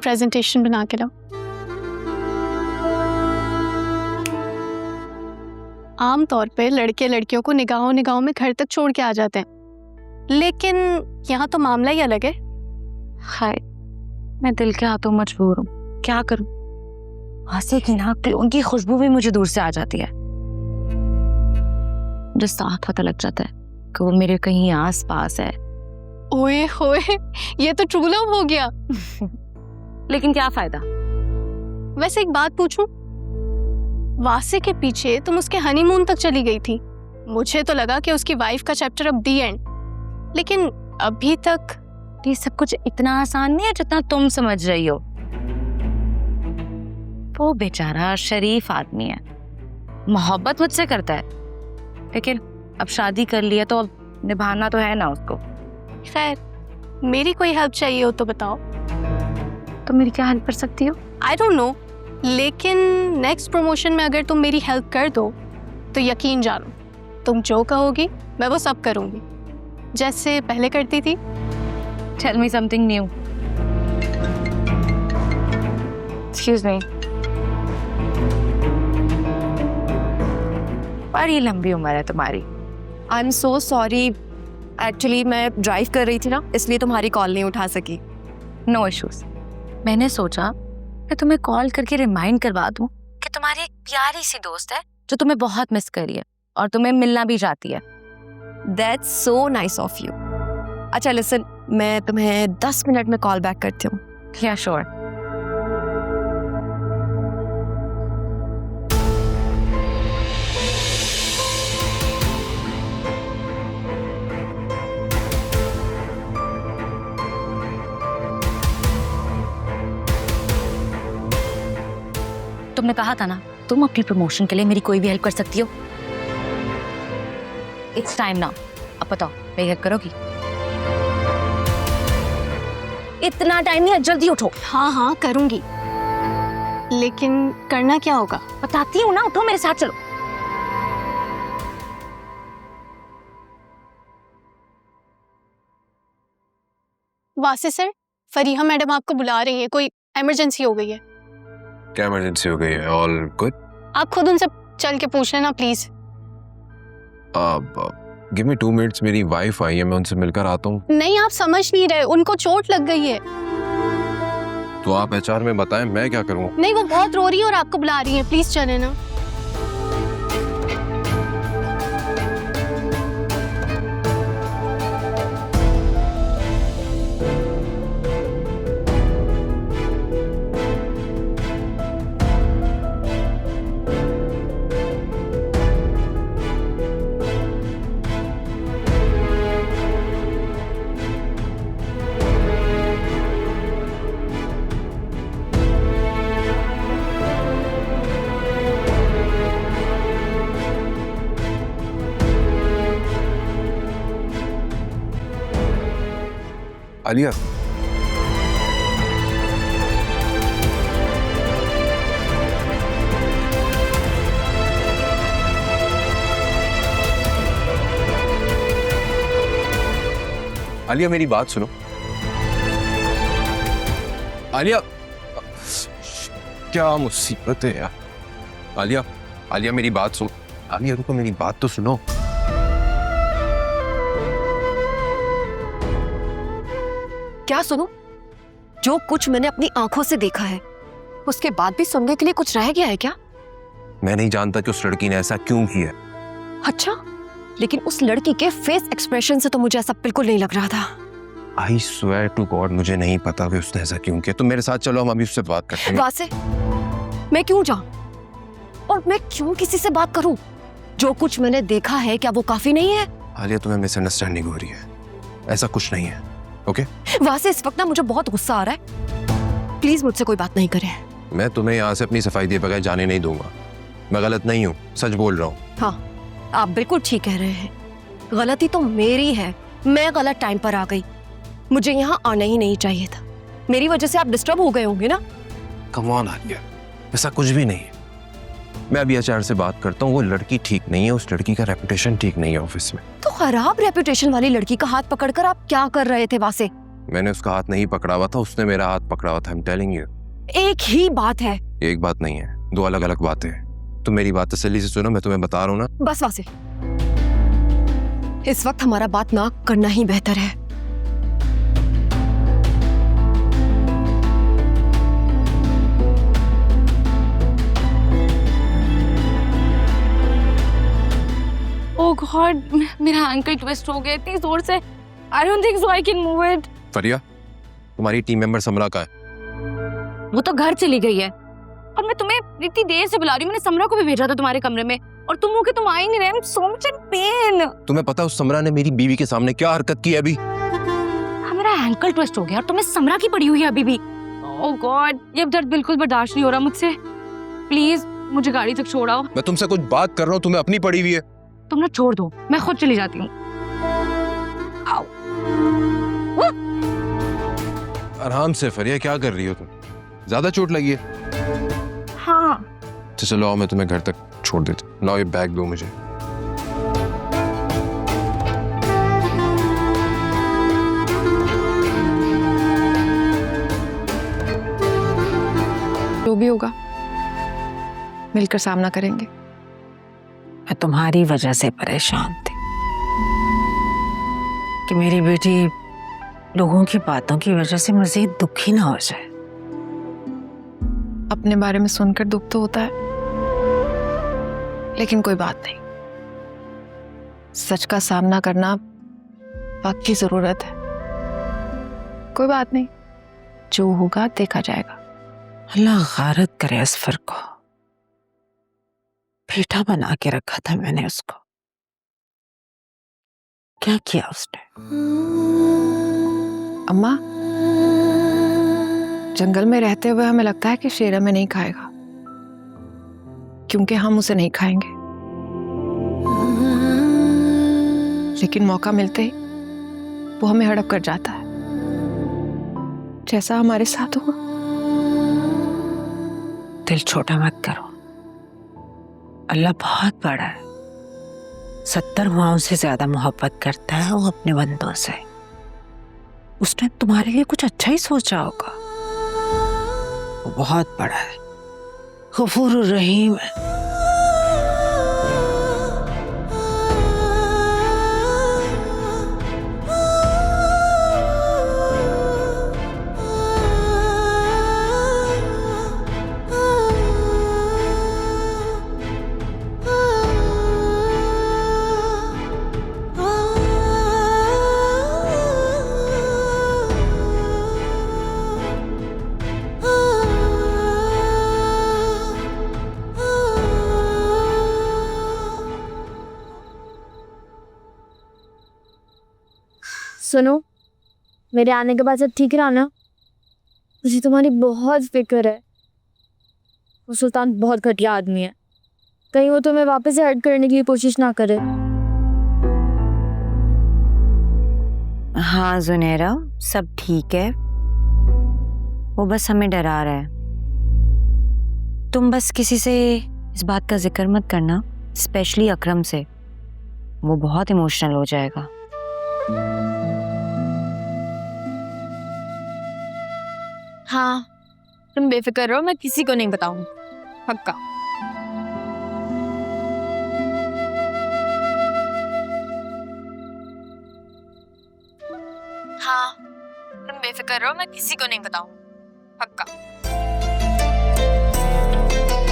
Presentation बना के लाओ। आमतौर पे लड़के लड़कियों को निगाहों निगाहों में घर तक छोड़ के आ जाते हैं, लेकिन यहाँ तो मामला ही अलग है। हाय, मैं दिल के हाथों मजबूर हूँ, क्या करूँ? आसे की नाक क्लोन की खुशबू भी मुझे दूर से आ जाती है। मुझे साफ पता लग जाता है कि वो मेरे कहीं आस पास है। ओए होए, ये तो ट्रू लव हो गया। लेकिन क्या फायदा? वैसे एक बात पूछूं, वासे के पीछे तुम उसके हनीमून तक चली गई थी। मुझे तो लगा कि उसकी वाइफ का चैप्टर अब दी एंड, लेकिन अभी तक ये सब कुछ इतना आसान नहीं है जितना तुम समझ रही हो। वो बेचारा शरीफ आदमी है, मोहब्बत मुझसे करता है, लेकिन अब शादी कर लिया तो अब निभाना तो है ना उसको। खैर, मेरी कोई हेल्प चाहिए हो तो बताओ। तो मेरी क्या हेल्प कर सकती हो? आई डोंट नो, लेकिन नेक्स्ट प्रमोशन में अगर तुम मेरी हेल्प कर दो तो यकीन जानो, तुम जो कहोगी मैं वो सब करूंगी, जैसे पहले करती थी। Tell me something new. Excuse me. बड़ी लंबी उम्र है तुम्हारी। I am so sorry, actually मैं ड्राइव कर रही थी ना, इसलिए तुम्हारी कॉल नहीं उठा सकी। No issues. मैंने सोचा मैं तुम्हें कॉल करके रिमाइंड करवा दूं कि तुम्हारी एक प्यारी सी दोस्त है जो तुम्हें बहुत मिस कर रही है और तुम्हें मिलना भी चाहती है। That's so nice of you. अच्छा लिसन, मैं तुम्हें 10 मिनट में कॉल बैक करती हूँ। या श्योर। तुमने कहा था ना तुम अपनी प्रमोशन के लिए मेरी कोई भी हेल्प कर सकती हो। It's time now. अब बताओ मेरी हेल्प करोगी? इतना टाइम नहीं है, जल्दी उठो। हाँ हाँ करूंगी, लेकिन करना क्या होगा? बताती हूँ ना, उठो मेरे साथ चलो। वासे सर, फरीहा मैडम आपको बुला रही है, कोई इमरजेंसी हो गई है। क्या इमरजेंसी हो गई है? All good? आप खुद उनसे चल के पूछ लेना प्लीज। गिव मी 2 मिनट्स, मेरी वाइफ आई है, मैं उनसे मिलकर आता हूँ। नहीं, आप समझ नहीं रहे, उनको चोट लग गई है। तो आप एचआर में बताएं, मैं क्या करूँ? नहीं, वो बहुत रो रही है और आपको बुला रही है, प्लीज चले ना। आलिया, आलिया मेरी बात सुनो। आलिया, क्या मुसीबत है यार। आलिया, आलिया मेरी बात सुन। आलिया रुको, मेरी बात तो सुनो। क्या सुनो? जो कुछ मैंने अपनी आंखों से देखा है उसके बाद भी सुनने के लिए कुछ रह गया है क्या? मैं नहीं जानता कि उस लड़की ने ऐसा क्यों किया। अच्छा, लेकिन उस लड़की के फेस एक्सप्रेशन से तो मुझे ऐसा बिल्कुल नहीं लग रहा था। आई स्वेयर टू गॉड, मुझे नहीं पता कि उसने ऐसा क्यों किया। तुम मेरे साथ चलो, हम अभी उससे बात करते हैं। वासे, मैं क्यों जाऊं और मैं क्यों किसी से बात करूं? जो कुछ मैंने देखा है क्या वो काफी नहीं है? आलिया, तुम्हें मिसअंडरस्टैंडिंग हो रही है, ऐसा कुछ नहीं है। ओके? वासे, इस वक्त ना मुझे बहुत गुस्सा आ रहा है, प्लीज मुझसे कोई बात नहीं करे। मैं तुम्हें यहाँ से अपनी सफाई दिए बगैर जाने नहीं दूंगा। मैं गलत नहीं हूँ, सच बोल रहा हूँ। हाँ, आप बिल्कुल ठीक कह रहे हैं। गलती तो मेरी है, मैं गलत टाइम पर आ गई। मुझे यहाँ आना ही नहीं चाहिए था। मेरी वजह से आप डिस्टर्ब हो गए होंगे ना? कम ऑन आलिया, ऐसा कुछ भी नहीं है। मैं अभी एचआर से बात करता हूँ, वो लड़की ठीक नहीं है, उस लड़की का रेपुटेशन ठीक नहीं है ऑफिस में। तो खराब रेपुटेशन वाली लड़की का हाथ पकड़कर आप क्या कर रहे थे वासे? मैंने उसका हाथ नहीं पकड़ा हुआ था, उसने मेरा हाथ पकड़ा हुआ था। I'm telling you। एक ही बात है। एक बात नहीं है, दो अलग अलग बातें हैं। तुम मेरी बात तसल्ली से सुनो, मैं तुम्हें बता रहा हूँ ना। बस वासिल, इस वक्त हमारा बात ना करना ही बेहतर है। ओह गॉड, मेरा एंकल ट्विस्ट हो गया इतनी जोर से। I don't think so I can move it. Fariya, तुम्हारी टीम मेंबर समरा का है? वो तो घर चली गई है और मैं तुम्हें इतनी देर से बुला रही हूँ। मैंने समरा को भी भेजा था तुम्हारे कमरे में और तुम हो के तुम आ ही नहीं रहे। I am so much in pen. तुम्हें पता है उस समरा ने मेरी बीवी के सामने क्या हरकत की है अभी? मेरा एंकल ट्विस्ट हो गया और तुम्हें समरा की पड़ी हुई है अभी भी। ओह गॉड, ये दर्द बिल्कुल बर्दाश्त नहीं हो रहा मुझसे। प्लीज मुझे गाड़ी तक छोड़ाओ। मैं तुमसे कुछ बात कर रहा हूँ, तुम्हें अपनी पड़ी हुई है। तुम ना छोड़ दो, मैं खुद चली जाती हूँ। आराम से फरिया, क्या कर रही हो तुम? ज्यादा चोट लगी है? हाँ। तो चलो आओ, मैं तुम्हें घर तक छोड़ देता हूँ। लाओ ये बैग दो मुझे। जो भी होगा मिलकर सामना करेंगे। मैं तुम्हारी वजह से परेशान थी कि मेरी बेटी लोगों की बातों की वजह से मजीद दुखी ना हो जाए। अपने बारे में सुनकर दुख तो होता है, लेकिन कोई बात नहीं। सच का सामना करना वक्त की जरूरत है। कोई बात नहीं, जो होगा देखा जाएगा। अल्लाह गारत करे असफर को। बेटा बना के रखा था मैंने उसको, क्या किया उसने? अम्मा, जंगल में रहते हुए हमें लगता है कि शेर हमें नहीं खाएगा, क्योंकि हम उसे नहीं खाएंगे। लेकिन मौका मिलते ही वो हमें हड़प कर जाता है, जैसा हमारे साथ हुआ। दिल छोटा मत करो, अल्लाह बहुत बड़ा है। 70 माओं से ज्यादा मोहब्बत करता है वो अपने बंदों से। उसने तुम्हारे लिए कुछ अच्छा ही सोचा होगा। वो बहुत बड़ा है, गफूर रहीम है। सुनो, मेरे आने के बाद सब ठीक रहा ना? मुझे तुम्हारी बहुत फिक्र है। वो सुल्तान बहुत घटिया आदमी है, कहीं वो तुम्हें वापस से हर्ट करने की कोशिश ना करे। हाँ जुनेरा, सब ठीक है। वो बस हमें डरा रहा है। तुम बस किसी से इस बात का जिक्र मत करना, स्पेशली अकरम से। वो बहुत इमोशनल हो जाएगा। हाँ, तुम बेफिक्र रहो, मैं किसी को नहीं बताऊंगी, पक्का। हाँ, तुम बेफिक्र रहो, मैं किसी को नहीं बताऊंगी, पक्का।